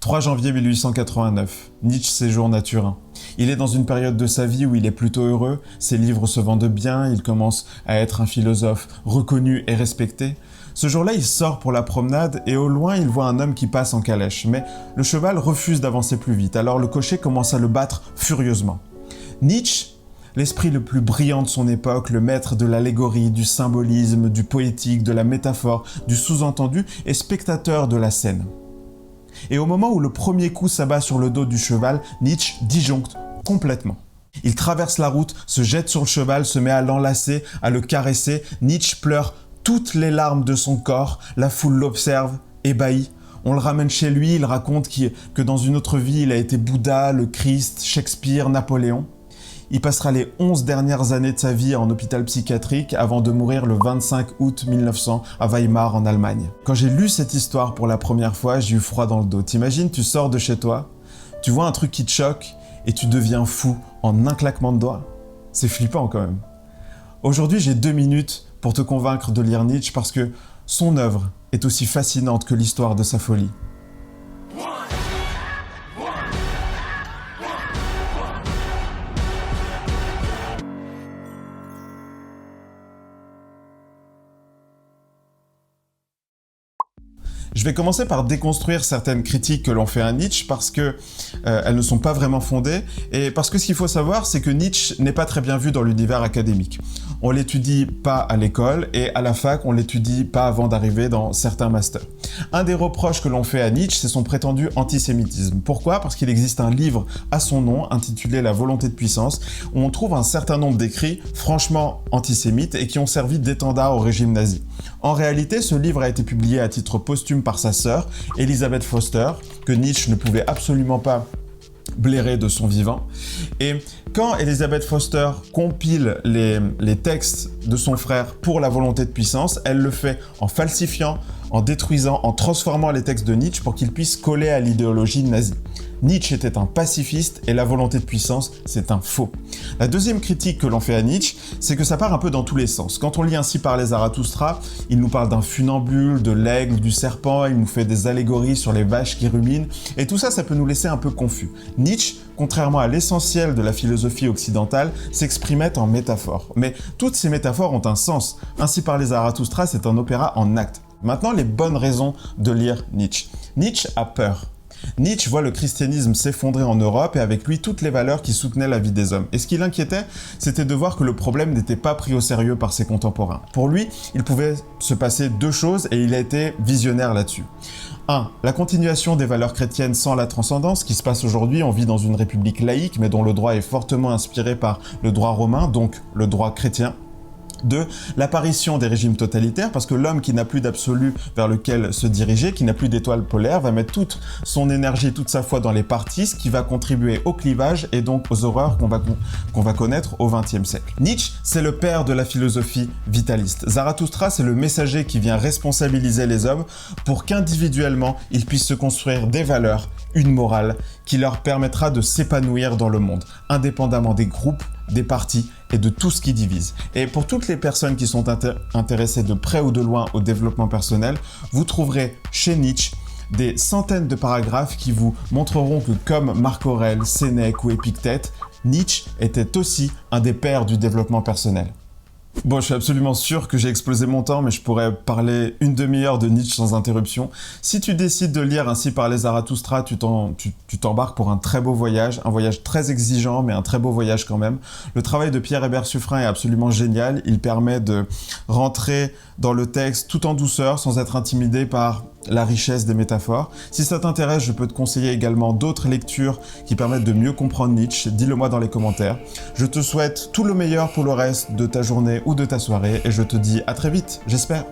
3 janvier 1889, Nietzsche séjourne à Turin. Il est dans une période de sa vie où il est plutôt heureux, ses livres se vendent bien, il commence à être un philosophe reconnu et respecté. Ce jour-là, il sort pour la promenade et au loin, il voit un homme qui passe en calèche. Mais le cheval refuse d'avancer plus vite, alors le cocher commence à le battre furieusement. Nietzsche, l'esprit le plus brillant de son époque, le maître de l'allégorie, du symbolisme, du poétique, de la métaphore, du sous-entendu, est spectateur de la scène. Et au moment où le premier coup s'abat sur le dos du cheval, Nietzsche disjoncte complètement. Il traverse la route, se jette sur le cheval, se met à l'enlacer, à le caresser. Nietzsche pleure toutes les larmes de son corps, la foule l'observe, ébahi. On le ramène chez lui, il raconte que dans une autre vie, il a été Bouddha, le Christ, Shakespeare, Napoléon. Il passera les 11 dernières années de sa vie en hôpital psychiatrique avant de mourir le 25 août 1900 à Weimar en Allemagne. Quand j'ai lu cette histoire pour la première fois, j'ai eu froid dans le dos. T'imagines, tu sors de chez toi, tu vois un truc qui te choque et tu deviens fou en un claquement de doigts. C'est flippant quand même. Aujourd'hui, j'ai 2 minutes pour te convaincre de lire Nietzsche parce que son œuvre est aussi fascinante que l'histoire de sa folie. Je vais commencer par déconstruire certaines critiques que l'on fait à Nietzsche parce que elles ne sont pas vraiment fondées et parce que ce qu'il faut savoir, c'est que Nietzsche n'est pas très bien vu dans l'univers académique. On l'étudie pas à l'école et à la fac, on l'étudie pas avant d'arriver dans certains masters. Un des reproches que l'on fait à Nietzsche, c'est son prétendu antisémitisme. Pourquoi ? Parce qu'il existe un livre à son nom intitulé La volonté de puissance où on trouve un certain nombre d'écrits franchement antisémites et qui ont servi d'étendard au régime nazi. En réalité, ce livre a été publié à titre posthume par sa sœur, Elisabeth Foster, que Nietzsche ne pouvait absolument pas blairer de son vivant. Et quand Elisabeth Foster compile les textes de son frère pour La volonté de puissance, elle le fait en falsifiant, en détruisant, en transformant les textes de Nietzsche pour qu'ils puissent coller à l'idéologie nazie. Nietzsche était un pacifiste et La volonté de puissance, c'est un faux. La deuxième critique que l'on fait à Nietzsche, c'est que ça part un peu dans tous les sens. Quand on lit Ainsi parlait Zarathustra, il nous parle d'un funambule, de l'aigle, du serpent, il nous fait des allégories sur les vaches qui ruminent, et tout ça, ça peut nous laisser un peu confus. Nietzsche, contrairement à l'essentiel de la philosophie occidentale, s'exprimait en métaphores. Mais toutes ces métaphores ont un sens. Ainsi parlait Zarathustra, c'est un opéra en actes. Maintenant, les bonnes raisons de lire Nietzsche. Nietzsche a peur. Nietzsche voit le christianisme s'effondrer en Europe et avec lui toutes les valeurs qui soutenaient la vie des hommes. Et ce qui l'inquiétait, c'était de voir que le problème n'était pas pris au sérieux par ses contemporains. Pour lui, il pouvait se passer 2 choses et il a été visionnaire là-dessus. 1. La continuation des valeurs chrétiennes sans la transcendance, qui se passe aujourd'hui. On vit dans une république laïque, mais dont le droit est fortement inspiré par le droit romain, donc le droit chrétien. 2. L'apparition des régimes totalitaires, parce que l'homme qui n'a plus d'absolu vers lequel se diriger, qui n'a plus d'étoile polaire, va mettre toute son énergie, toute sa foi dans les partis, ce qui va contribuer au clivage et donc aux horreurs qu'on va connaître au XXe siècle. Nietzsche, c'est le père de la philosophie vitaliste. Zarathustra, c'est le messager qui vient responsabiliser les hommes pour qu'individuellement, ils puissent se construire des valeurs, une morale, qui leur permettra de s'épanouir dans le monde, indépendamment des groupes, des partis et de tout ce qui divise. Et pour toutes les personnes qui sont intéressées de près ou de loin au développement personnel, vous trouverez chez Nietzsche des centaines de paragraphes qui vous montreront que comme Marc Aurèle, Sénèque ou Épictète, Nietzsche était aussi un des pères du développement personnel. Bon, je suis absolument sûr que j'ai explosé mon temps, mais je pourrais parler une demi-heure de Nietzsche sans interruption. Si tu décides de lire Ainsi parlait Zarathustra, tu t'embarques pour un très beau voyage, un voyage très exigeant, mais un très beau voyage quand même. Le travail de Pierre Hébert Suffren est absolument génial. Il permet de rentrer dans le texte tout en douceur, sans être intimidé par la richesse des métaphores. Si ça t'intéresse, je peux te conseiller également d'autres lectures qui permettent de mieux comprendre Nietzsche. Dis-le moi dans les commentaires. Je te souhaite tout le meilleur pour le reste de ta journée ou de ta soirée et je te dis à très vite, j'espère.